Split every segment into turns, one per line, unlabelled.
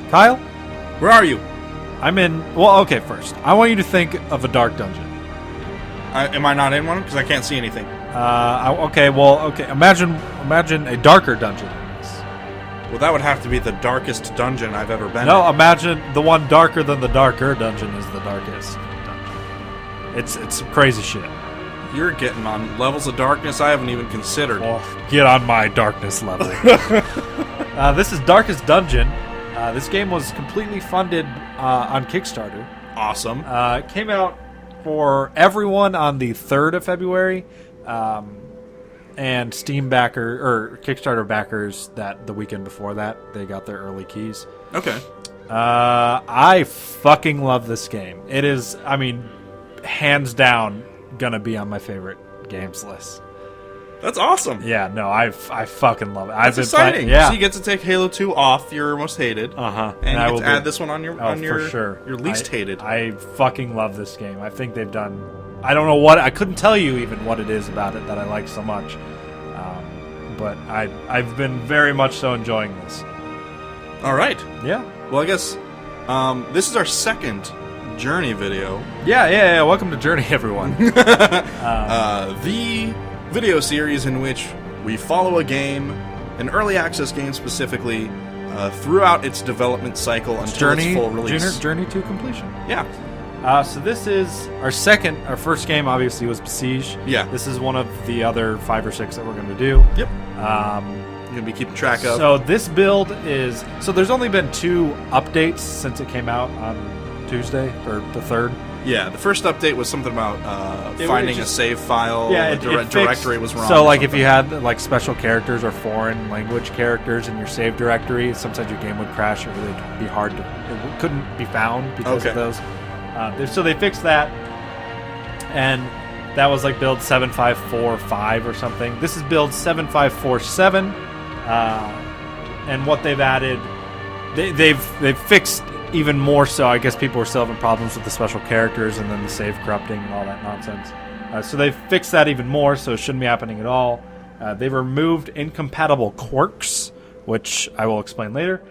Kyle?
Where are you?
I'm in... Well, okay, first. I want you to think of a dark dungeon.
Am I not in one? Because I can't see anything.
Okay. Imagine a darker dungeon than this.
Well, that would have to be the darkest dungeon I've ever been in.
No, imagine the one darker than the darker dungeon is the darkest dungeon. It's some crazy shit.
You're getting on levels of darkness I haven't even considered.
Well, get on my darkness level. This is Darkest Dungeon. This game was completely funded on Kickstarter.
Awesome.
It came out for everyone on the 3rd of February, and Steam or Kickstarter backers that the weekend before that, they got their early keys.
Okay.
I fucking love this game. It is, hands down, gonna be on my favorite games list.
That's awesome.
Yeah, no, I fucking love it.
That's exciting. So you get to take Halo 2 off your most hated.
Uh-huh.
And you get to add this one on your
for sure.
Your least hated.
I fucking love this game. I think they've done... I don't know what... I couldn't tell you even what it is about it that I like so much. But I've been very much so enjoying this.
All right.
Yeah.
Well, I guess this is our second Journey video.
Yeah. Welcome to Journey, everyone.
The video series in which we follow a game, an early access game specifically, throughout its development cycle until its full release.
Journey to completion.
Yeah.
So this is our first game obviously was Besiege.
Yeah.
This is one of the other 5 or 6 that we're going to do.
Yep. You're going to be keeping track of.
So this build is... So there's only been 2 updates since it came out on Tuesday, or the 3rd.
Yeah, the first update was something about finding a save file.
Yeah,
the directory was wrong.
So, like, if you had like special characters or foreign language characters in your save directory, sometimes your game would crash. It would be hard to... It couldn't be found because of those. So they fixed that, and that was like build 7545 or something. This is build 7547, and what they've added, they've fixed even more so. I guess people were still having problems with the special characters and then the save corrupting and all that nonsense. So they've fixed that even more, so it shouldn't be happening at all. They've removed incompatible quirks, which I will explain later.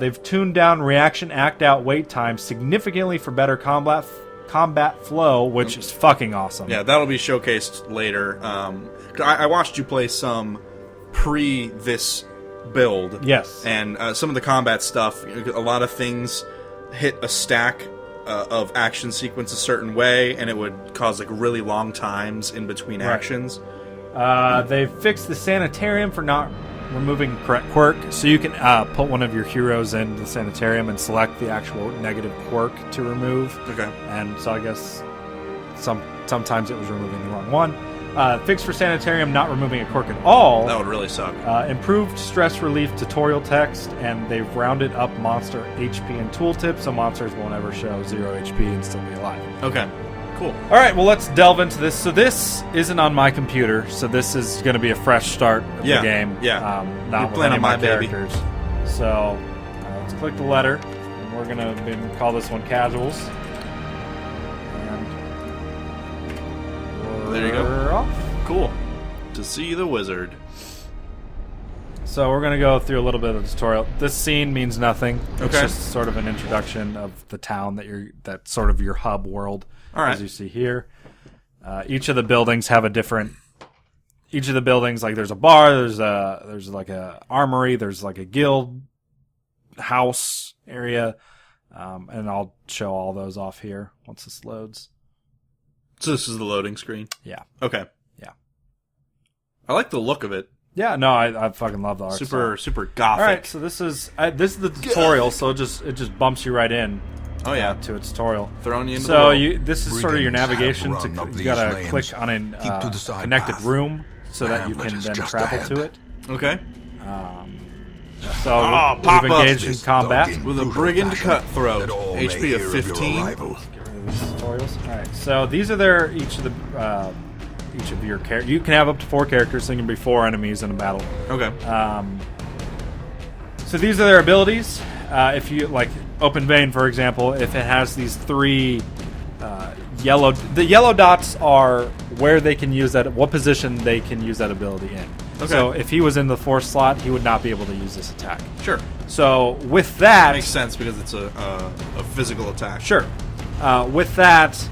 They've tuned down reaction, act out, wait time significantly for better combat flow, which is fucking awesome.
Yeah, that'll be showcased later. I watched you play some pre this build.
Yes.
And some of the combat stuff, a lot of things hit a stack of action sequence a certain way, and it would cause like really long times in between actions.
They've fixed the sanitarium for not removing correct quirk, so you can put one of your heroes in the sanitarium and select the actual negative quirk to remove.
Okay.
And so I guess sometimes it was removing the wrong one. Fix for sanitarium, not removing a quirk at all.
That would really suck.
Improved stress relief tutorial text, and they've rounded up monster HP and tooltip, so monsters won't ever show 0 HP and still be alive.
Okay. Cool.
All right, well, let's delve into this. So this isn't on my computer, so this is going to be a fresh start of the game.
Yeah.
Not with any of my characters. So let's click the letter, and we're going to call this one Casuals. And
there you go.
We're off.
Cool. To see the wizard.
So we're going to go through a little bit of the tutorial. This scene means nothing. It's
Okay.
just sort of an introduction of the town that's sort of your hub world.
All right.
As you see here. Each of the buildings have a different... Each of the buildings, like there's a bar, there's like a armory, there's like a guild house area, and I'll show all those off here once this loads.
So this is the loading screen?
Yeah.
Okay.
Yeah.
I like the look of it.
Yeah, no, I fucking love the art.
Super gothic.
All right, so this is the tutorial, so it just bumps you right in.
Oh yeah,
to its tutorial.
Throwing you into
so
the world.
this is sort of your navigation. You gotta click on a connected room so that you can then travel to it.
Okay.
So we've engaged in combat
with a brigand cutthroat. HP of 15.
Tutorials. All right. So these are each of your characters. You can have up to 4 characters, so there can be 4 enemies in a battle.
Okay.
So these are their abilities. If you like Open Vein, for example, if it has these 3 the yellow dots are where they can use that, what position they can use that ability in.
Okay.
So if he was in the 4th slot, he would not be able to use this attack.
Sure.
So with that,
makes sense because it's a physical attack.
Sure. With that,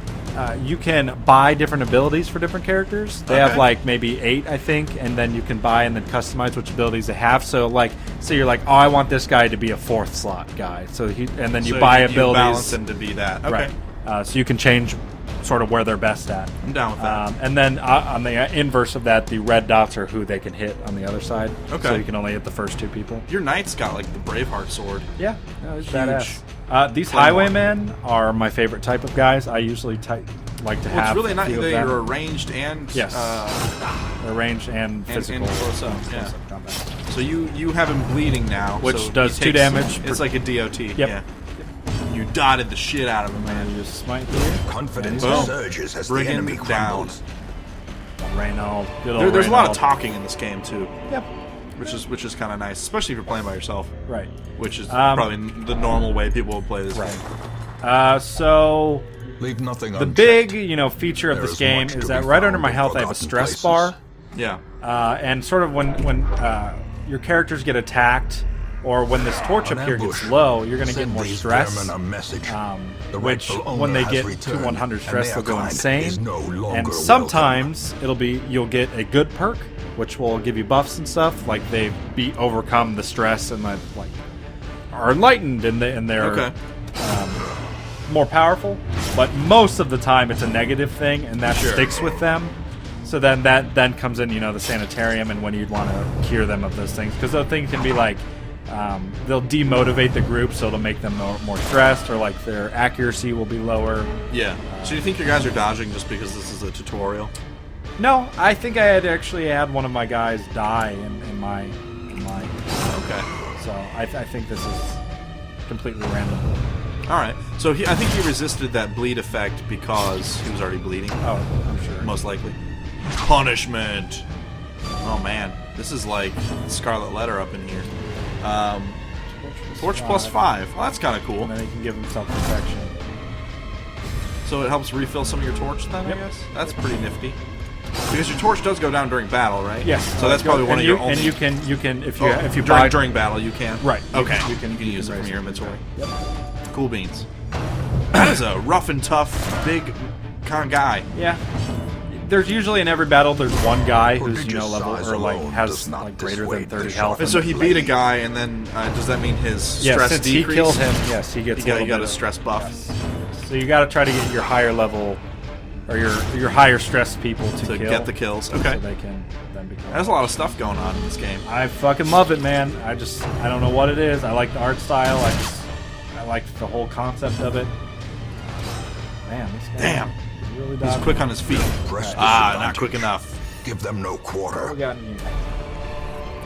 you can buy different abilities for different characters. They have like maybe 8, I think, and then you can buy and then customize which abilities they have. So like, say you're like, oh, I want this guy to be a 4th slot guy. So you buy abilities.
You balance him to be that. Okay.
Right. So you can change sort of where they're best at.
I'm down with that.
And then on the inverse of that, the red dots are who they can hit on the other side.
Okay.
So you can only hit the first 2 people.
Your knight's got like the Braveheart sword.
Yeah, it's badass. These highwaymen are my favorite type of guys. I usually like to have.
It's really nice that
you're
you're ranged and
they're ranged and physical.
And close up. Yeah. So you have him bleeding now,
which
so
does 2 damage.
It's like a DOT.
Yep.
Yeah. You dotted the shit out of him, man.
You just smite here.
Confidence surges as
Bring
the enemy
him down.
crumbles.
Reynold.
There's a lot of talking in this game too.
Yep.
Which is kind of nice, especially if you're playing by yourself.
Right.
Which is probably the normal way people will play this game.
So
Leave nothing
the big, feature of this game is that right under my health I have a stress bar.
Yeah.
And sort of when your characters get attacked, or when this torch up here gets low, you're going to get more stress. Which, when they get to 100 stress, they'll go insane. And sometimes you'll get a good perk, which will give you buffs and stuff, like they overcome the stress and are enlightened and they're more powerful. But most of the time, it's a negative thing, and that sticks with them. So then that comes in, the sanitarium, and when you'd want to cure them of those things, because those things can be like. They'll demotivate the group, so it'll make them more stressed, or like their accuracy will be lower.
Yeah. So you think your guys are dodging just because this is a tutorial?
No, I think I had actually had one of my guys die in my.
Okay.
So I think this is completely random.
All right. So I think he resisted that bleed effect because he was already bleeding.
Oh, I'm sure.
Most likely. Punishment. Oh man, this is like Scarlet Letter up in here. Torch plus 5. Well, that's kind of cool.
And then he can give himself protection.
So it helps refill some of your torch then, I guess? That's pretty nifty. Because your torch does go down during battle, right?
Yes.
So that's probably one of your only...
And you can if you buy...
During battle, you can?
Right.
Okay. You can use it from your inventory. Yep. Cool beans. That is a rough and tough, big kind of guy.
Yeah. There's usually in every battle there's one guy who's level or has greater than 30 health.
And so he beat a guy, and then does that mean his stress
since
decrease?
He killed him. Yes, he gets.
He got a stress buff.
Yes. So you got to try to get your higher level or your higher stress people to kill,
get the kills. Okay.
So they can then become.
There's a lot of stuff going on in this game.
I fucking love it, man. I don't know what it is. I like the art style. I like the whole concept of it. Man, this guy.
Damn.
Really
he's quick on his feet. Not quick enough.
Give them no quarter.
What we got in here?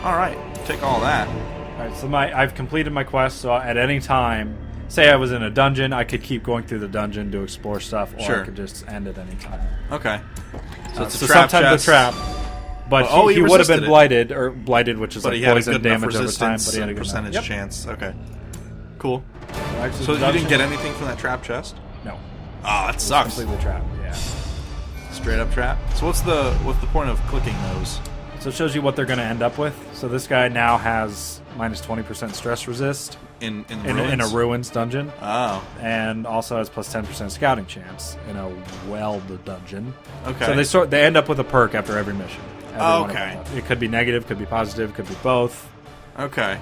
All right, take all that.
All right, so I've completed my quest. So at any time, say I was in a dungeon, I could keep going through the dungeon to explore stuff, or I could just end at any time.
Okay. So it's
so sometimes a trap. But he would have been blighted, which is like poison damage over time. But he had a good
percentage chance. Okay. Cool.
So
you didn't get anything from that trap chest?
No.
Oh, that sucks.
Completely trap. Yeah.
Straight up trap. So what's the point of clicking those?
So it shows you what they're going to end up with. So this guy now has minus 20% stress resist
in
a ruins dungeon.
Oh.
And also has plus 10% scouting chance in a weld dungeon.
Okay.
So they end up with a perk after every mission.
Okay.
It could be negative, could be positive, could be both.
Okay.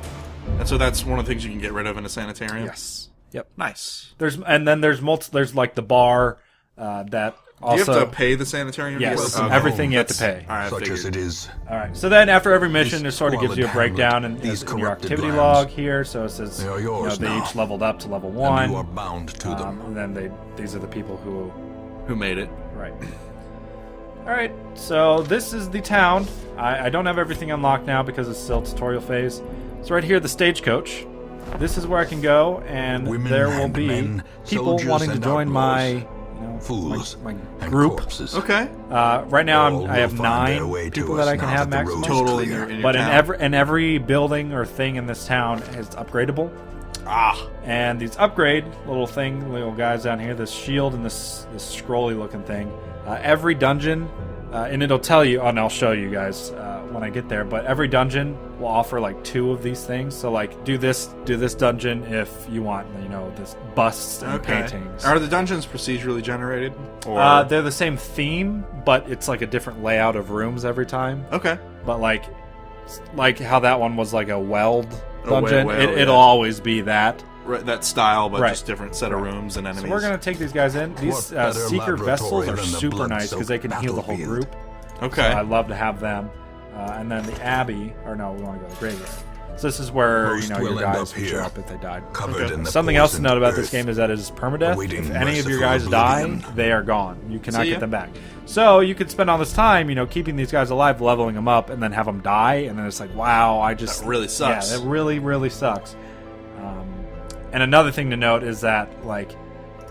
And so that's one of the things you can get rid of in a sanitarium?
Yes. Yep.
Nice.
There's like the bar that also...
Do you have to pay the sanitarium?
Yes. Everything you have to pay.
All right,
such as it is.
All right. So then after every mission, it sort of gives you a breakdown in your activity log here. So it says they each leveled up to level 1.
And you are bound to them.
And then these are the people
who made it.
Right. All right. So this is the town. I don't have everything unlocked now because it's still tutorial phase. So right here, the stagecoach. This is where I can go, and there will be people wanting to join my,
fools,
my group.
Okay.
Right now, I have 9 people that I can have maximum
total in your
but
town.
in every building or thing in this town is upgradable. And these upgrade little guys down here, this shield and this scrolly looking thing. Every dungeon, and it'll tell you, and I'll show you guys when I get there. But every dungeon will offer like 2 of these things. So like do this dungeon if you want, you know, this busts and paintings.
Are the dungeons procedurally generated? Or
they're the same theme, but it's like a different layout of rooms every time.
Okay.
But like how that one was like a weld dungeon,
whale,
it'll always be that.
Right, that style, but just different set of rooms and enemies.
So we're going to take these guys in. These secret vessels are super nice because they can heal the whole group.
Okay.
So I love to have them. And then the Abbey, or no, we want to go to the graveyard. So this is where your guys would show up if they died. Something else to note about this game is that it is permadeath. If any of your guys die, they are gone. You cannot get them back. So you could spend all this time, keeping these guys alive, leveling them up, and then have them die, and then it's like, wow,
that really sucks.
Yeah, that really, really sucks. And another thing to note is that, like,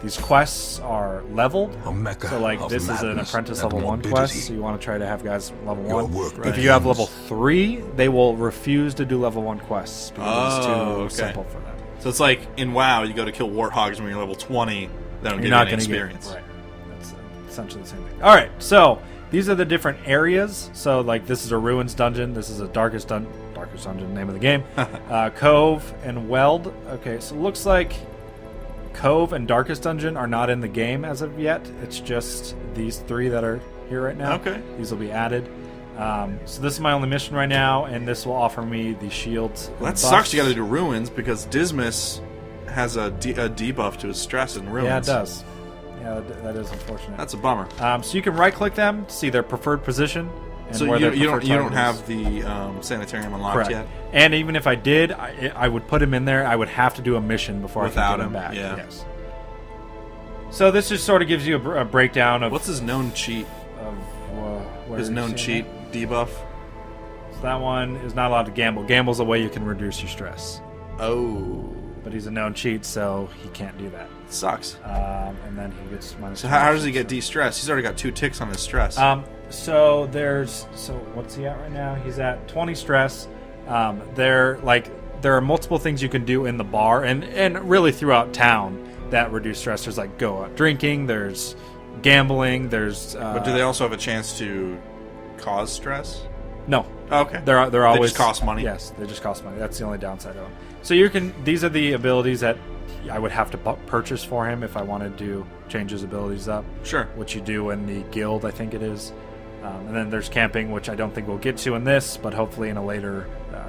these quests are leveled. So, like, this is an apprentice level 1 quest, so you want to try to have guys level 1. If you have level 3, they will refuse to do level 1 quests because it's too simple for them.
So it's like in WoW, you go to kill warthogs when you're level 20, they don't give you any experience.
Right. That's essentially the same thing. Alright, so these are the different areas. So, like, this is a ruins dungeon. This is a darkest dungeon, name of the game. Cove and Weld. Okay, so it looks like Cove and Darkest Dungeon are not in the game as of yet. It's just these 3 that are here right now.
Okay.
These will be added. So this is my only mission right now, and this will offer me the shields.
Well, that sucks. You got to do ruins because Dismas has a debuff to his stress in ruins.
Yeah, it does. Yeah, that is unfortunate.
That's a bummer.
So you can right-click them to see their preferred position. And
so
where
you don't have the sanitarium unlocked yet?
And even if I did, I would put him in there. I would have to do a mission before I could get him back.
Yeah.
Yes. So this just sort of gives you a breakdown of...
What's his known cheat? His known cheat debuff?
So that one is not allowed to gamble. Gamble's a way you can reduce your stress.
Oh.
But he's a known cheat, so he can't do that.
Sucks.
And then he gets minus...
So how does he get de-stressed? He's already got 2 ticks on his stress.
So what's he at right now? He's at 20 stress. There are multiple things you can do in the bar and really throughout town that reduce stress. There's like go out drinking, there's gambling, there's
but do they also have a chance to cause stress?
No.
Oh, okay.
They're always,
they just cost money.
Yes, they just cost money. That's the only downside of them. So these are the abilities that I would have to purchase for him if I wanted to change his abilities up.
Sure.
Which you do in the guild, I think it is. And then there's camping, which I don't think we'll get to in this, but hopefully in a later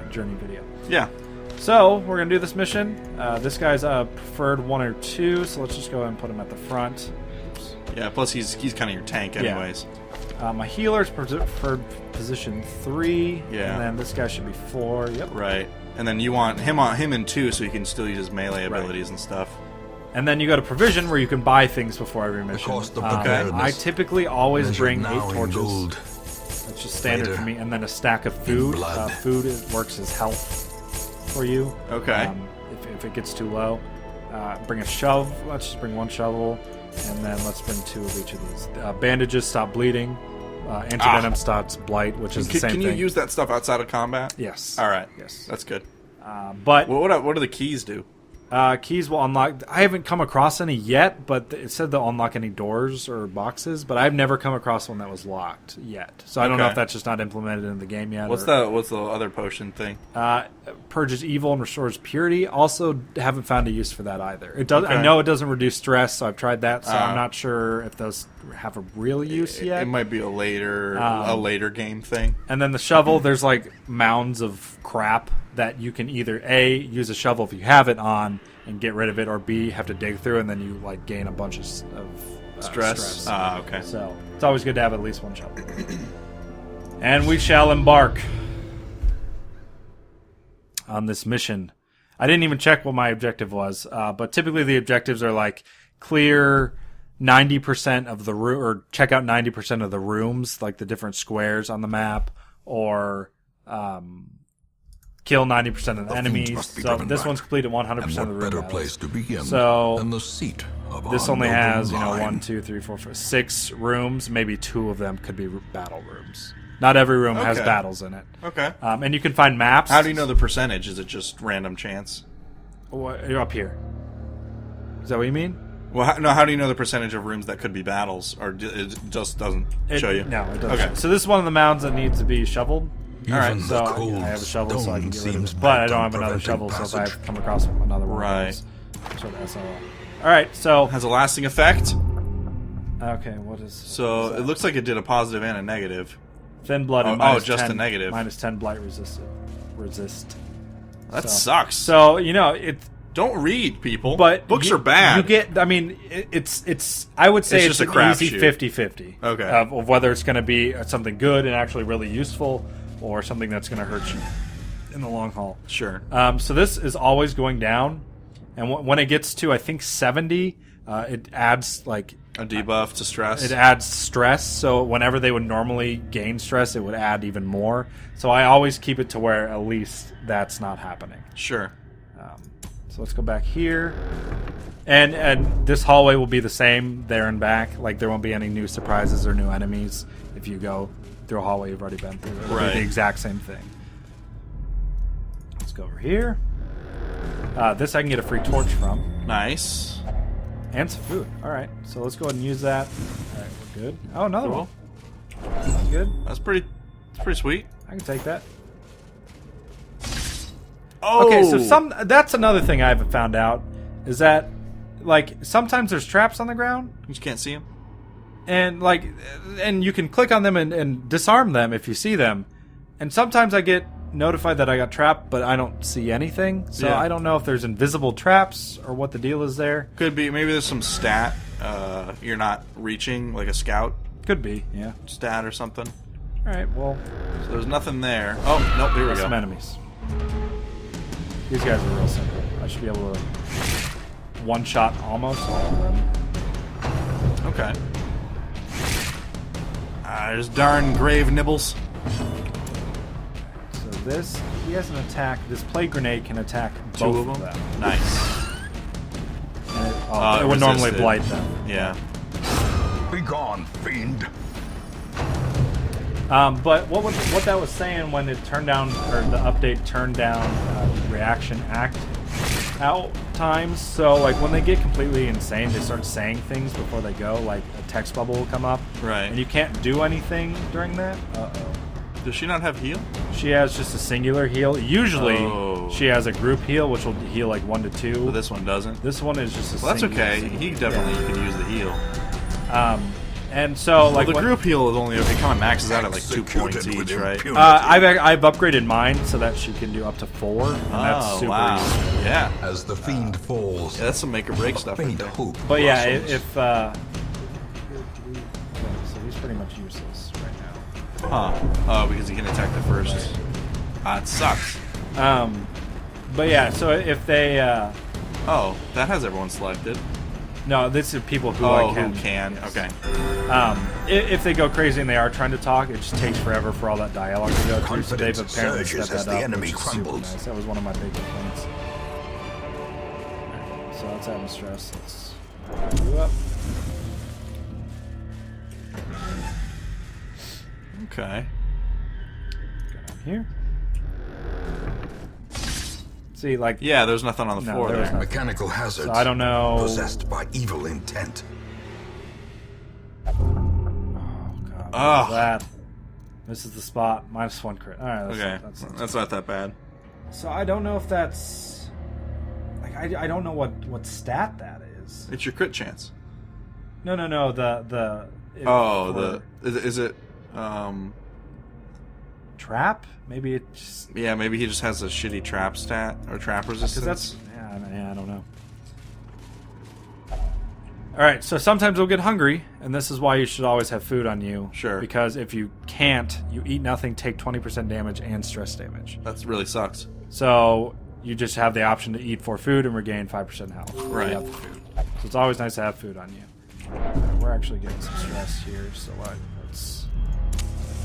journey video.
Yeah.
So we're going to do this mission. This guy's preferred 1 or 2, so let's just go ahead and put him at the front. Oops.
Yeah, plus he's kind of your tank anyways.
Yeah. My healer's preferred position 3.
Yeah.
And then this guy should be 4. Yep.
Right. And then you want him in 2 so you can still use his melee abilities and stuff.
And then you go to provision where you can buy things before every mission. I typically always bring 8 torches. That's just standard for me. And then a stack of food. Food works as health for you.
Okay.
If it gets too low. Bring a shovel. Let's just bring 1 shovel. And then let's bring 2 of each of these. Bandages stop bleeding. Antivenom stops blight, which is the same thing.
Can you use that stuff outside of combat?
Yes.
All right.
Yes.
That's good.
But
what do the keys do?
Keys will unlock... I haven't come across any yet, but it said they'll unlock any doors or boxes, but I've never come across one that was locked yet. So I don't know if that's just not implemented in the game yet.
What's the other potion thing?
Purges evil and restores purity. Also haven't found a use for that either. It does. Okay. I know it doesn't reduce stress, so I've tried that, so I'm not sure if those have a real use yet.
It might be a later game thing.
And then the shovel, there's like mounds of crap that you can either A, use a shovel if you have it on and get rid of it, or B, have to dig through and then you like gain a bunch of stress.
Okay.
So it's always good to have at least 1 shovel. And we shall embark on this mission. I didn't even check what my objective was, but typically the objectives are like clear 90% of the room, or check out 90% of the rooms, like the different squares on the map, or kill 90% of the enemies. So this one's completed 100% of the room.
Better place to begin
so
than the seat of
this only has,
line.
1, 2, 3, 4, 5, 6 rooms. Maybe 2 of them could be battle rooms. Not every room has battles in it.
Okay.
And you can find maps.
How do you know the percentage? Is it just random chance?
You're up here. Is that what you mean?
Well, how do you know the percentage of rooms that could be battles, or it just doesn't show you?
No, it doesn't.
Okay.
So this is one of the mounds that needs to be shoveled.
Even
All right,
the
So
cold
I have a shovel, so I can
stone
get rid of
seems
it. But I
bent
don't
on
have another
preventing
shovel, so if I
passage.
come across another one
Right.
of those, sort of SOL. All right, so
Has a lasting effect.
okay, what is
So it looks like it did a positive and a negative.
thin blood and
Oh,
minus
just
10,
a negative.
minus 10 blight resist.
That
So-
sucks.
So it's
Don't read, people.
but
books
you-
are bad.
You get, I mean, it's. I would say
It's
it's,
just a
an easy
crapshoot.
50-50.
Okay.
Of whether it's going to be something good and actually really useful, or something that's going to hurt you in the long haul.
Sure.
So this is always going down, and when it gets to I think 70, it adds like
A debuff to stress.
it adds stress. So whenever they would normally gain stress, it would add even more. So I always keep it to where at least that's not happening.
Sure.
So let's go back here, and this hallway will be the same there and back. Like there won't be any new surprises or new enemies if you go through a hallway you've already been through. It'll
Right.
be the exact same thing. Let's go over here. This I can get a free torch from.
Nice.
And some food. All right, so let's go ahead and use that. All right, we're good. Oh, another
Cool.
one. That's good.
That's pretty sweet.
I can take that.
Oh.
Okay, so that's another thing I haven't found out is that like sometimes there's traps on the ground,
You just can't see him.
and you can click on them and disarm them if you see them. And sometimes I get notified that I got trapped, but I don't see anything. So
Yeah.
I don't know if there's invisible traps or what the deal is there.
Could be. Maybe there's some stat you're not reaching, like a scout
Could be, yeah.
stat or something.
All right, well,
So there's nothing there. Oh, nope, here we
some
go.
enemies. These guys are real simple. I should be able to one-shot almost all of them.
Okay. There's darn grave nibbles.
So this, he has an attack. This plague grenade can attack
Two
both
of them.
them.
Nice.
And it,
It
it would normally
resisted.
blight them.
Yeah.
Be gone, fiend.
But what that was saying when it turned down, or the update turned down reaction act out times. So like when they get completely insane, they start saying things before they go. Like a text bubble will come up,
Right.
and you can't do anything during that.
Does she not have heal?
She has just a singular heal. Usually,
Oh.
she has a group heal, which will heal like 1 to 2.
But this one doesn't.
This one is just a
Well, that's
singular,
okay.
singular.
He definitely could use the heal.
And so, like,
Well, the
when-
group heal is only it kind of maxes out at like 2 points
Executed
each,
with
right?
impunity.
I've upgraded mine so that she can do up to 4, and that's
Oh
super
wow!
easy.
Yeah.
As the fiend falls,
Yeah, that's some make or break stuff right
faint
there.
hope
But yeah,
blossoms.
if so he's pretty much useless right
Huh? Oh, because he can attack the first. It sucks.
now. But yeah, so if they
Oh, that has everyone selected.
no, this is people who
Oh,
I can.
who can?
Yes.
Okay.
If they go crazy and they are trying to talk, it just takes forever for all that dialogue to go through. So they've
Confidence
apparently
surges
stepped
as
that
the
up,
enemy
which is super
crumbles.
nice. That was one of my big complaints. So let's have him stress. Let's you up.
Okay.
Go down here. See, like,
Yeah, there's nothing on the
No,
floor
there was
there.
nothing.
Mechanical hazards.
So I don't know.
Possessed by evil intent.
Oh god, what
Ugh.
is that? This is the spot. -1 crit. All right.
Okay, that's not that bad.
So I don't know if that's like I don't know what stat that is.
It's your crit chance.
No. The
Oh,
for
is it?
trap. Maybe it just
Yeah, maybe he just has a shitty trap stat or trap
because
resistance.
that's yeah, I don't know. All right, so sometimes you'll get hungry, and this is why you should always have food on you.
Sure.
Because if you can't, you eat nothing, take 20% damage and stress damage.
That really sucks.
So you just have the option to eat for food and regain 5% health. if you
Right.
have the food. So it's always nice to have food on you. We're actually getting some stress here, so let's.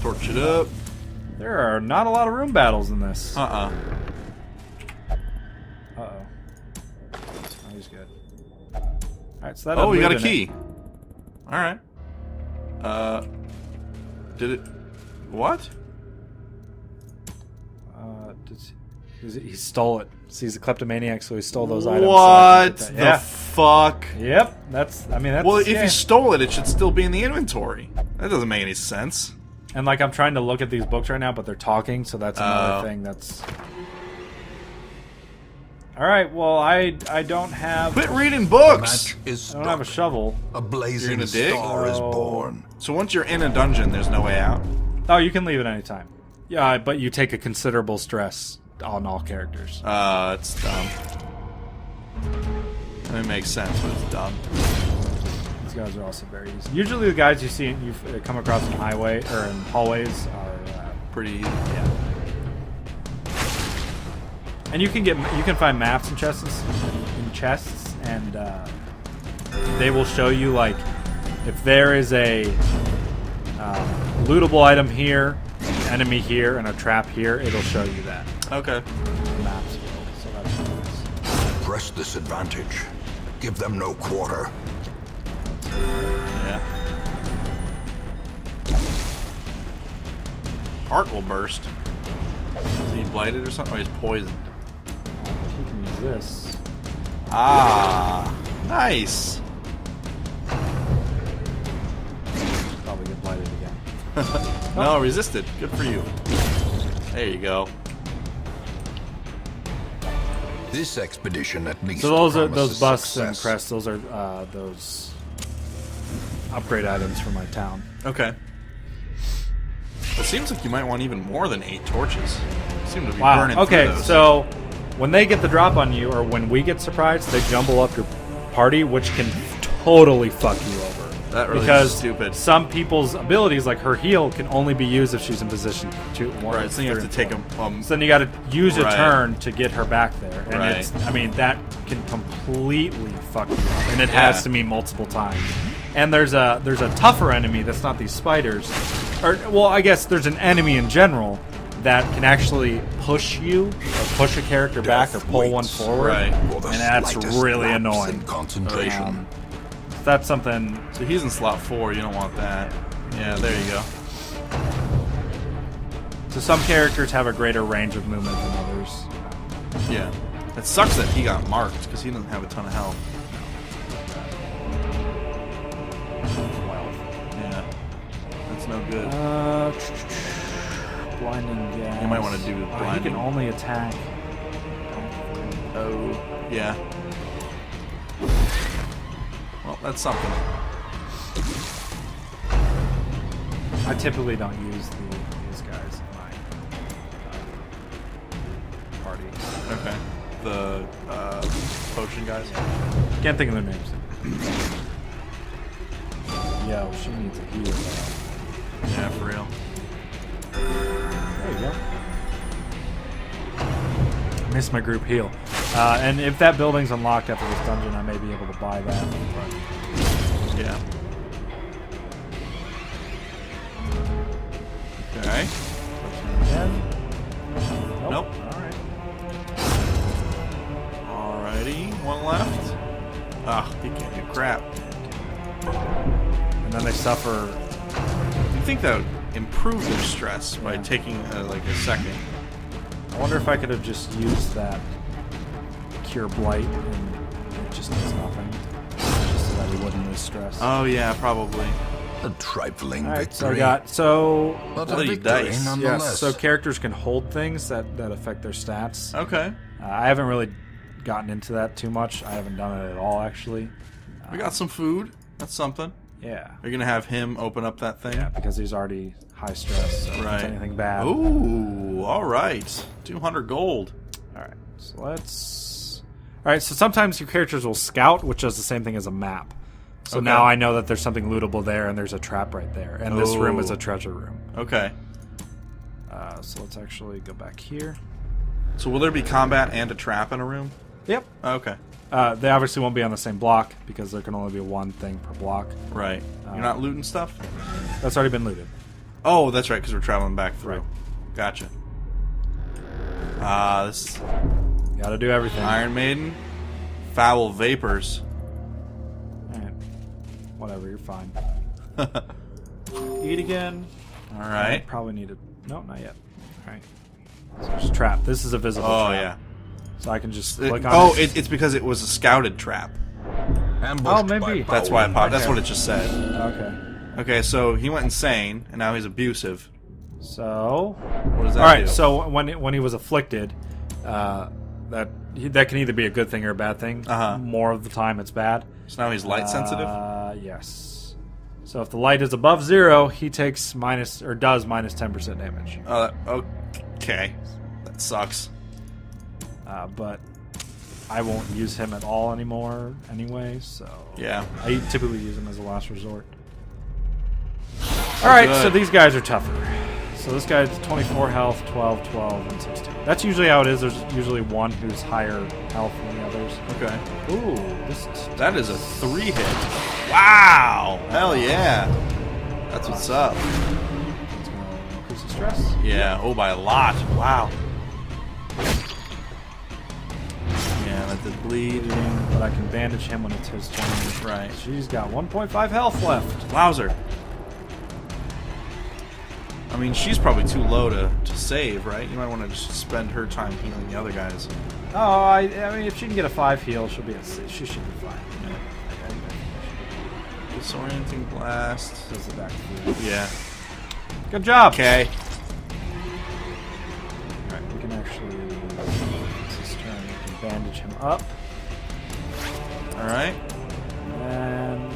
Torch it up.
There are not a lot of room battles in this.
Uh-uh.
Uh-oh. Oh, he's good. Alright, so that
Oh,
doesn't
you got a
move in it.
key. All right. Did it? What?
He stole it. See, he's a kleptomaniac, so he stole those items. So
What
I can get that.
the
Yeah.
fuck?
Yep. That's.
Well, if
yeah.
you stole it, it should still be in the inventory. That doesn't make any sense.
And like I'm trying to look at these books right now, but they're talking, so that's another thing that's. All right, well I don't have.
Quit reading
The
books.
match is
I don't have a shovel.
A blazing
gonna dig?
star is born.
So once you're in a dungeon, there's no way out.
Oh, you can leave at any time. Yeah, but you take a considerable stress on all characters.
It's dumb. It makes sense, but it's dumb.
These guys are also very easy. Usually, the guys you come across in highway or in hallways are
Pretty easy.
yeah. And you can find maps in chests, and they will show you like if there is a lootable item here, an enemy here, and a trap here. It'll show you that.
Okay.
The maps will. So that's nice.
Press this advantage. Give them no quarter.
Yeah. Heart will burst. Is he blighted or something? Or he's poisoned.
You can use this.
Ah, nice.
Probably get blighted again.
No, resisted. Good for you. There you go.
This expedition at least.
So those are
promises
those busts
success.
and crests. Those are those upgrade items for my town.
Okay. It seems like you might want even more than 8 torches. You seem to be
Wow.
burning
Okay,
through those.
so when they get the drop on you, or when we get surprised, they jumble up your party, which can totally fuck you over.
That really
because
is stupid.
Some people's abilities, like her heal, can only be used if she's in position 2, 1,
Right, so you have to
3,
take
and 4.
a...
So then you got to use a
Right.
turn to get her back there, and
Right.
it's. I mean, that can completely fuck you up, and it
Yeah.
has to me multiple times. And there's a tougher enemy that's not these spiders, or well, I guess there's an enemy in general that can actually push you, or push a character back, or pull one
waits.
forward,
Right.
For the
and that's
slightest
really
lapse
annoying.
in concentration.
That's something.
So he's in slot 4. You don't want that. Yeah, there you go.
So some characters have a greater range of movement than others.
Yeah. It sucks that he got marked, because he doesn't have a ton of health. Yeah. That's no good.
Blinding gas.
You might wanna do
He
blinding.
can only attack.
Oh, yeah. Well, that's something.
I typically don't use these guys in my party.
Okay. The potion guys?
Can't think of their names. Yo, she needs a heal.
Yeah, for real.
There you go. Missed my group heal. And if that building's unlocked after this dungeon, I may be able to buy that. But
Yeah. Okay.
again.
Nope.
Alright.
Alrighty. One left. Ah, he can't do crap.
And then they suffer.
Do you think that would improve their stress by
Yeah.
taking like a second?
I wonder if I could have just used that Cure Blight and it just does nothing. Just so that he wouldn't lose stress.
Oh yeah, probably.
A trifling
Alright, so I
victory.
got
But
Bloody
a victory
dice.
yes,
nonetheless.
so characters can hold things that affect their stats.
Okay.
I haven't really gotten into that too much. I haven't done it at all, actually.
We got some food. That's something.
Yeah.
Are you gonna have him open up that thing?
Yeah, because he's already high stress. So if
Right.
it's anything bad.
Ooh, all right. 200 gold.
Alright, so let's... Alright, so sometimes your characters will scout, which does the same thing as a map. So
Okay.
now I know that there's something lootable there, and there's a trap right there. And this room is
Oh.
a treasure room.
Okay.
So let's actually go back here.
So will there be combat and a trap in a room?
Yep.
Okay.
They obviously won't be on the same block, because there can only be one thing per block.
Right. You're not looting stuff?
That's already been looted.
Oh, that's right, because we're traveling back through.
Right.
Gotcha. This
Gotta do everything.
Iron Maiden. Foul Vapors.
Alright. Whatever, you're fine. Eat again.
All right.
Probably need to... No, not yet. Alright. So there's a trap. This is a visible
Oh,
trap.
yeah.
So I can just click on it.
It's because it was a scouted trap.
Ambushed
Oh, maybe.
by
That's why it
bowling
popped. That's what it
ahead.
just said.
Okay.
Okay, so he went insane, and now he's abusive.
So,
What does that
all right.
do?
So when he was afflicted, that can either be a good thing or a bad thing. More of the time, it's bad.
So now he's light sensitive?
Yes. So if the light is above 0, he takes does minus 10% damage.
Okay. That sucks.
But I won't use him at all anymore anyway, so...
Yeah.
I typically use him as a last resort. Alright, so these guys are tougher. So this guy's 24 health, 12, 12, and 16. That's usually how it is. There's usually one who's higher health than the others.
Okay.
Ooh,
That is a 3 hit. Wow! Hell yeah. That's what's up.
It's going to increase the stress.
Yeah, by a lot. Wow. Yeah, that did bleed.
But I can bandage him when it's his turn.
Right.
She's got 1.5 health left.
Wowzer. I mean, she's probably too low to save, right? You might want to just spend her time healing the other guys.
Oh, I mean, if she can get a 5 heal, she should be fine.
Disorienting blast.
Does the back food.
Yeah.
Good job.
Okay.
Alright, we can actually... It's his turn. We can bandage him up.
Alright.
And...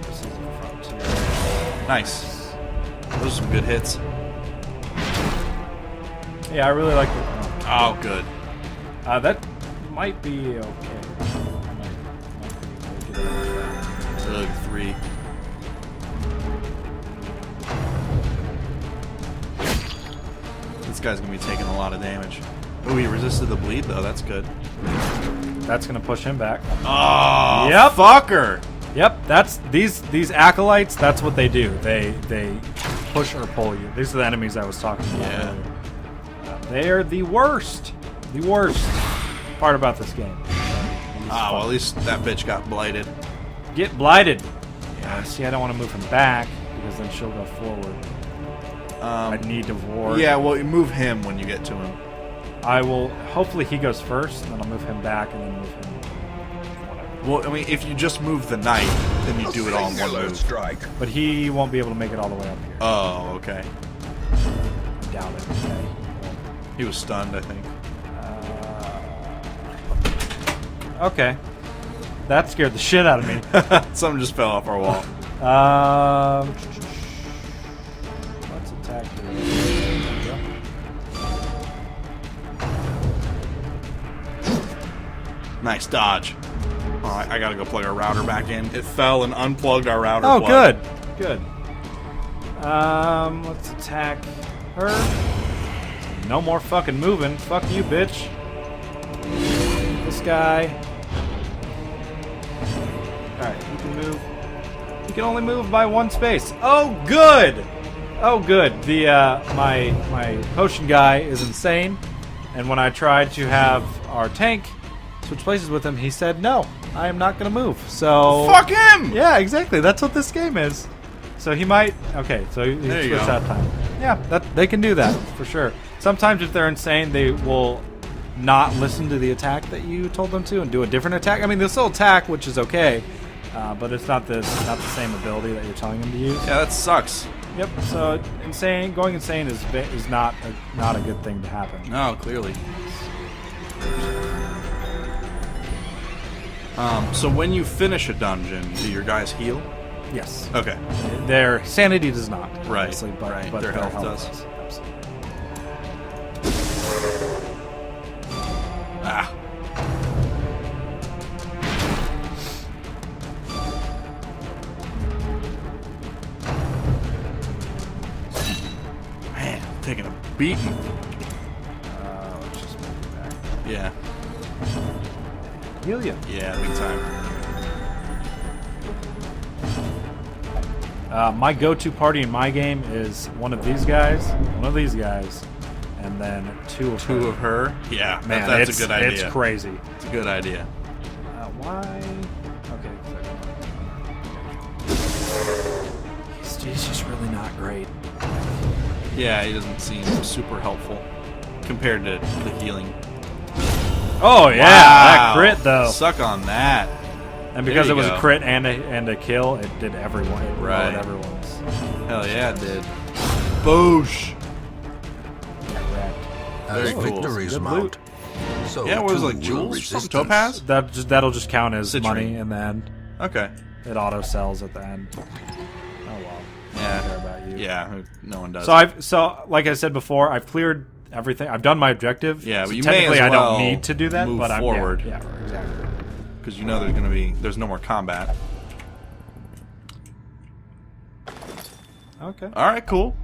This is the frontier.
Nice. Those are some good hits.
Yeah, I really like it.
Oh, good.
That might be okay. Might be okay.
3. This guy's gonna be taking a lot of damage. Oh, he resisted the bleed though. That's good.
That's gonna push him back.
Oh,
yep.
Fucker.
Yep, that's these acolytes. That's what they do. They push or pull you. These are the enemies I was talking about earlier. They are the worst. The worst part about this game.
Well, at least that bitch got blighted.
Get blighted. Yeah. See, I don't want to move him back because then she'll go forward. I need to ward.
Yeah, well, you move him when you get to him.
I will. Hopefully, he goes first, and then I'll move him back, and then move him.
Well, I mean, if you just move the knight, then you do it all in one move.
Strike.
But he won't be able to make it all the way up here.
Oh, okay.
Doubt it. Okay.
He was stunned, I think.
Okay. That scared the shit out of me.
Something just fell off our wall.
Let's attack here.
Nice dodge. Alright, I gotta go plug our router back in. It fell and unplugged our router.
Oh,
plug.
good. Let's attack her. No more fucking moving. Fuck you, bitch. This guy. Alright, you can move. You can only move by 1 space. Oh, good! Oh, good. The, my potion guy is insane. And when I tried to have our tank switch places with him, he said, no, I am not going to move. So...
Fuck him!
Yeah, exactly. That's what this game is. So he might... Okay, so he switched that time. Yeah, they can do that, for sure. Sometimes if they're insane, they will not listen to the attack that you told them to and do a different attack. I mean, they'll still attack, which is okay, but it's not the same ability that you're telling them to use.
Yeah, that sucks.
Yep. So going insane is not a good thing to happen.
No, clearly. So when you finish a dungeon, do your guys heal?
Yes.
Okay.
Their sanity does not.
Right.
Obviously, but
Their health does.
Absolutely.
Ah. Man, taking a beating.
Let's just move it back.
Yeah.
Heal you.
Yeah, big time.
My go-to party in my game is one of these guys, and then two of her.
Yeah,
Man,
that's a good idea.
It's crazy.
It's a good idea.
Why? Okay. He's just really not great.
Yeah, he doesn't seem super helpful compared to the healing.
Oh yeah,
Wow.
that crit though.
Suck on that.
And because
There
it
you
was
go.
a crit and a kill, it did everyone. It
Right.
lowered everyone's.
Hell yeah, it did. Boosh.
As
Very cool.
victories
Good
mount,
loot.
so
Yeah, what was it,
too
like
will
jewels? Some
resistance.
topaz?
That'll just count as
Citrine.
money in the end.
Okay.
It auto sells at the end. Oh well. I
Yeah.
don't care about you.
Yeah, no one does.
So like I said before, I've cleared everything. I've done my objective.
Yeah, but
so
you may
technically
as
I
well
don't need to do that,
move
but
forward.
Yeah, exactly.
Because you know there's no more combat.
Okay.
All right, cool.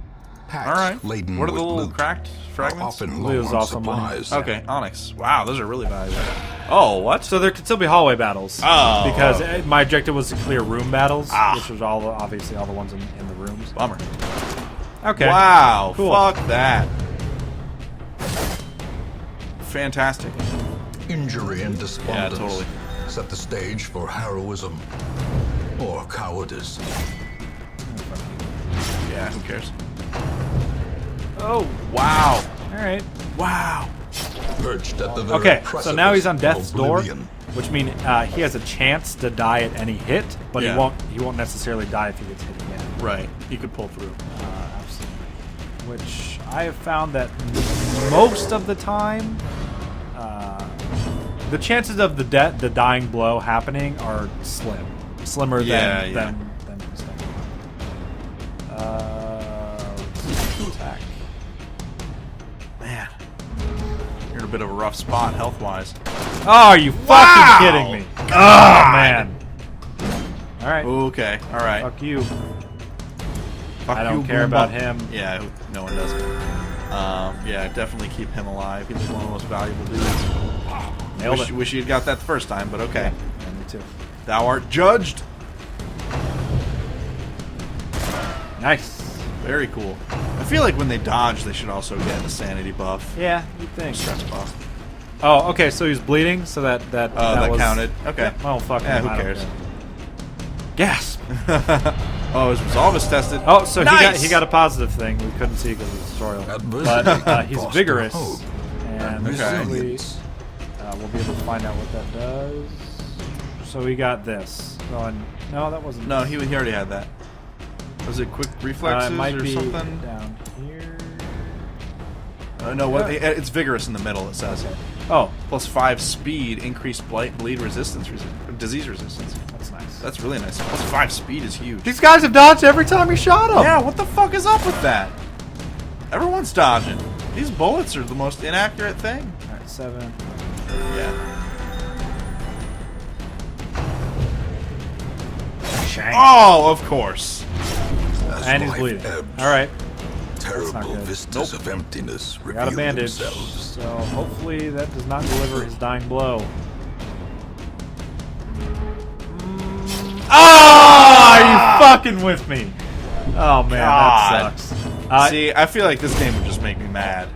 Packs
All right.
laden
What are the
with
little
loot
cracked
are
fragments?
often
Loot is
low on
also money.
supplies.
Okay, onyx. Wow, those are really valuable. Oh, what?
So there could still be hallway battles.
Oh.
Because my objective was to clear room battles,
Ah.
which was obviously all the ones in the rooms.
Bummer.
Okay.
Wow.
Cool.
Fuck that. Fantastic.
Injury and despondence
Yeah, totally.
set the stage for heroism or cowardice.
Yeah, who cares?
Oh.
Wow.
All right.
Wow.
Perched at the very
Okay. So now he's on
precipice
death's
of
door,
oblivion.
which means he has a chance to die at any hit, but
Yeah.
he won't necessarily die if he gets hit again.
Right. He could pull through.
Absolutely. Which I have found that most of the time, the chances of the dying blow happening are slimmer
Yeah,
than
yeah.
than expected. Let's attack.
Man. You're in a bit of a rough spot health-wise.
Oh, are you fucking kidding me? Oh man! All right,
Okay. All right.
fuck you.
Fuck
I don't
you,
care
Goomba.
about him.
Yeah, no one does. Yeah, definitely keep him alive. He's like one of the most valuable dudes.
Nailed it.
Wish you had got that the first time, but okay.
Yeah, me too.
Thou art judged.
Nice.
Very cool. I feel like when they dodge, they should also get a sanity buff.
Yeah, you think?
Stress buff.
Oh, okay. So he's bleeding. So that
That
was,
counted. Okay.
Oh fuck.
Yeah,
him,
who
I don't
cares?
care. Gasp.
Oh, his resolve is tested.
Oh, so
Nice!
he got a positive thing. We couldn't see because of the tutorial.
Adversity
But he's
fosters
vigorous,
hope
and
Okay.
hopefully,
resilience.
we'll be able to find out what that does. So we got this. Oh, and, no, that wasn't.
No, he already had that. Was it quick reflexes
it might
or
be
something?
down here.
No, what? It's vigorous in the middle. It says.
Oh,
Plus 5 speed, increased bleed resistance, disease resistance.
that's nice.
That's really nice. Plus 5 speed is huge.
These guys have dodged every time he shot them.
Yeah, what the fuck is up with that? Everyone's dodging. These bullets are the most inaccurate thing.
All right, 7.
Yeah.
Shank.
Oh, of course.
As
And he's
life
bleeding.
ebbs,
All right.
Terrible
good.
vistas of emptiness
Got a
reveal
bandage.
themselves.
So hopefully that does not deliver his dying blow. Oh, are you fucking with me? Oh man,
God.
that sucks.
See, I feel like this game would just make me mad.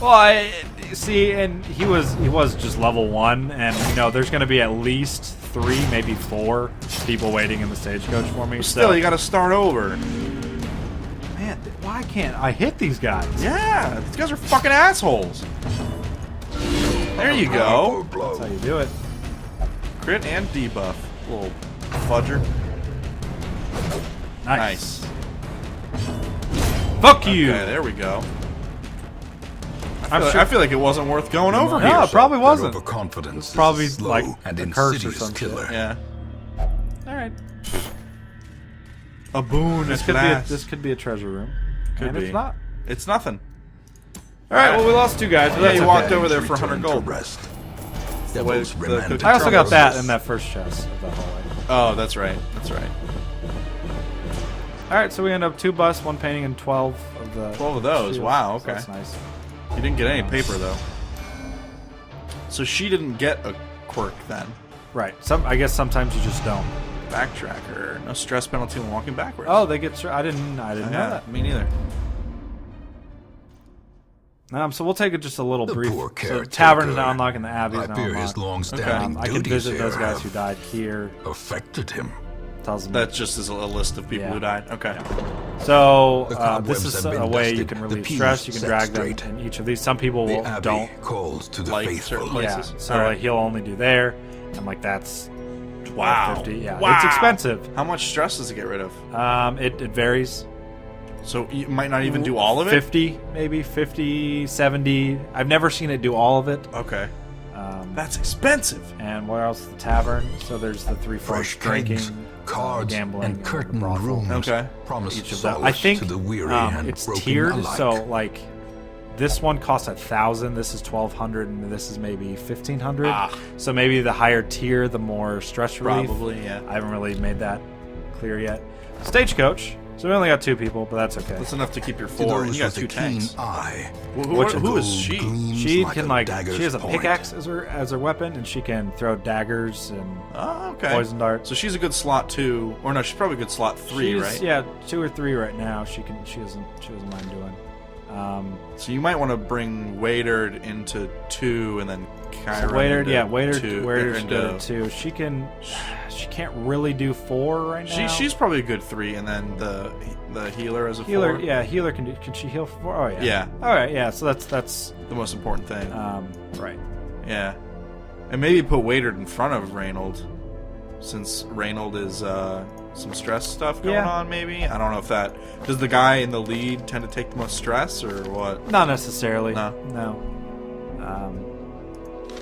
Well, I see, and he was just level 1, and you know there's going to be at least 3, maybe 4 people waiting in the stagecoach for me.
Still,
so,
you gotta start over.
man, why can't I hit these guys?
Yeah, these guys are fucking assholes. There you go.
That's how you do it.
Crit and debuff. Little fudger.
Nice.
Nice.
Fuck you.
Okay, there we go.
I'm
I
sure.
feel like it wasn't worth going over
No,
here.
it probably wasn't.
Overconfidence
Probably
is a slow
like
and
a curse or
insidious
some shit.
killer.
Yeah.
All right.
A boon
This
at
could
last.
this could be a treasure room.
Could
and
be.
it's not.
It's nothing.
All right. Well, we lost 2 guys. But
Yeah,
that's
you
okay.
walked over there for
Return
100
to
gold.
Rest.
the way
Most
the
romantic
cookie
I also got that
troubles.
in that first chest of the hallway.
Oh, that's right. That's right.
All right, so we end up 2 busts, 1 painting, and 12 of the.
12 of those.
shields.
Wow,
So
okay.
that's nice.
You didn't get any paper though. So she didn't get a quirk then.
Right. I guess sometimes you just don't.
Backtracker. No stress penalty when walking backwards.
Oh, they get. I didn't know
yeah,
that.
me neither.
So we'll take it just a little
The
brief.
poor
So
caretaker.
Tavern is now unlocked and the Abbey
I
is now
fear his
unlocked.
long-standing
I can
duties
visit those
here
guys
have
who died here.
affected him.
Tells them.
That's just as a list of people
Yeah.
who died. Okay.
So
The
this
cobwebs
is
have been
a way you
dusted,
can
the
relieve
pews
stress. You can
set
drag
straight.
them in each of these. Some people
The
will,
Abbey
don't.
calls to the
Like
faithful.
certain
Yeah.
places.
So
All right.
like, he'll only do there, and like that's
Wow.
50. Yeah,
Wow.
it's expensive.
How much stress does it get rid of?
It varies.
So you might not even do all of it?
50, maybe 50, 70. I've never seen it do all of it.
Okay. That's expensive.
And where else? The tavern. So there's the 3
Fresh
drinking,
drinks, cards,
gambling,
and curtained
brothel.
rooms
Okay.
promise
Each of them.
solace
I think
to the weary and
it's
broken
tiered.
alike.
So like, this one costs 1,000. This is 1,200, and this is maybe 1,500. So maybe the higher tier, the more stress relief.
Probably, yeah.
I haven't really made that clear yet. Stagecoach. So we only got 2 people, but that's okay.
That's enough to keep your
To
4.
those
You got
with
2
a keen
tanks.
eye,
Who is she?
gleams
She
like
can
a
like
dagger's
she has a
point.
pickaxe as her weapon, and she can throw daggers and
Oh, okay.
poison darts.
So she's a good slot 2, or no, she's probably a good slot 3,
She's-
right?
Yeah, 2 or 3 right now. She doesn't mind doing.
So you might want to bring Waiterd into 2, and then Kyra.
Waiterd's
into
good at 2. She can't really do 4 right now.
She's probably a good 3, and then the healer as a
healer.
4.
Yeah, healer can do. Can she heal 4? Oh yeah.
Yeah.
All right. Yeah. So that's
The most important thing.
right.
Yeah. And maybe put Waiterd in front of Reynold, since Reynold is some stress stuff going on, maybe? I don't know if that... Does the guy in the lead tend to take the most stress, or what?
Not necessarily.
No.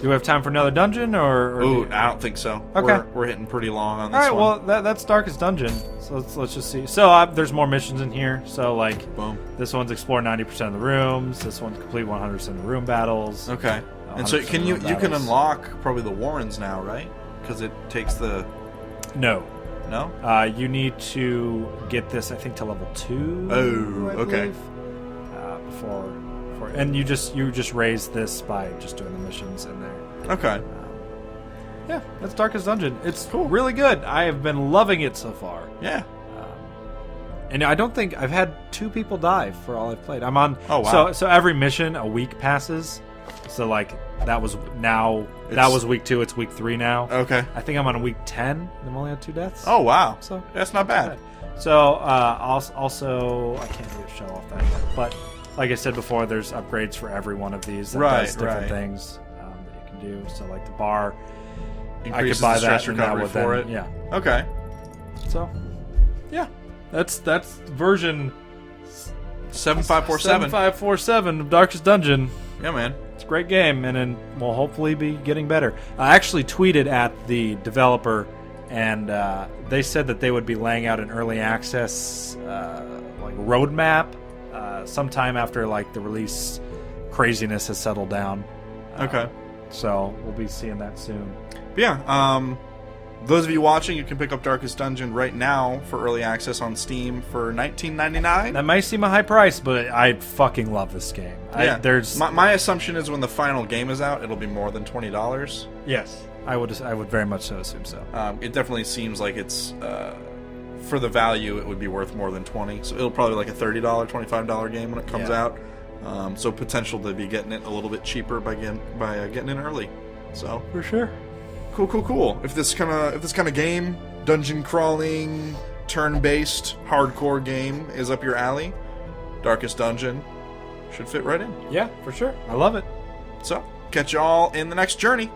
Do we have time for another dungeon, or
Ooh, I don't think so.
Okay.
We're hitting pretty long on this
all right.
one.
Well, that's Darkest Dungeon. So let's just see. So there's more missions in here. So like,
Boom.
this one's explore 90% of the rooms. This one's complete 100% of the room battles.
Okay. And so
100%
can you
room
can
battles.
unlock probably the Warrens now, right? Because it takes the...
No.
No?
You need to get this, I think, to level 2.
Oh,
I
okay.
believe, before, and you just raise this by just doing the missions in there.
Okay.
Yeah, that's Darkest Dungeon. It's really good. I have been loving it so far.
Yeah.
And I don't think I've had 2 people die for all I've played. I'm on.
Oh, wow.
So every mission a week passes. So like that was week 2. It's week 3 now.
Okay.
I think I'm on week 10. And I've only had 2 deaths.
Oh, wow.
So
That's not bad.
So also I can't really show off that yet, but like I said before, there's upgrades for every one of these that does different things that you can do. So like the bar,
Increases
I could buy
the stress
that and that
recovery
would
for
then,
it.
yeah.
Okay.
So yeah, that's version
7547.
7547 of Darkest Dungeon.
Yeah, man.
It's a great game, and then we'll hopefully be getting better. I actually tweeted at the developer, and they said that they would be laying out an early access like roadmap sometime after like the release craziness has settled down.
Okay.
So we'll be seeing that soon.
But yeah, those of you watching, you can pick up Darkest Dungeon right now for early access on Steam for $19.99.
That might seem a high price, but I fucking love this game.
Yeah.
There's
my assumption is when the final game is out, it'll be more than $20.
yes, I would very much so assume so.
It definitely seems like it's for the value, it would be worth more than $20. So it'll probably be like a $30, $25 game when it comes out. So potential to be getting it a little bit cheaper by getting in early. So
For sure.
Cool. If this kind of game, dungeon crawling, turn-based, hardcore game is up your alley, Darkest Dungeon should fit right in.
Yeah, for sure. I love it.
So catch y'all in the next journey.